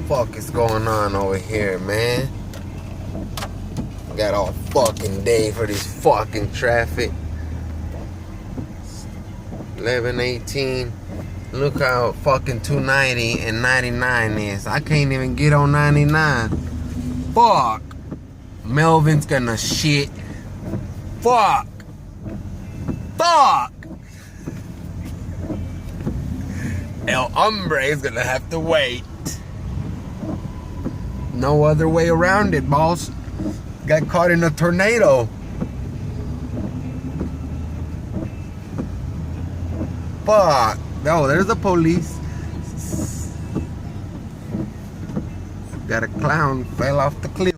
fuck is going on over here, man? Got all fucking day for this fucking traffic. 11:18. Look how fucking 290 and 99 is. I can't even get on 99. Fuck. Melvin's gonna shit. Fuck. Fuck. El Hombre is gonna have to wait. No other way around it, boss. Got caught in a tornado. Fuck. Oh, there's the police. Got a clown fell off the cliff.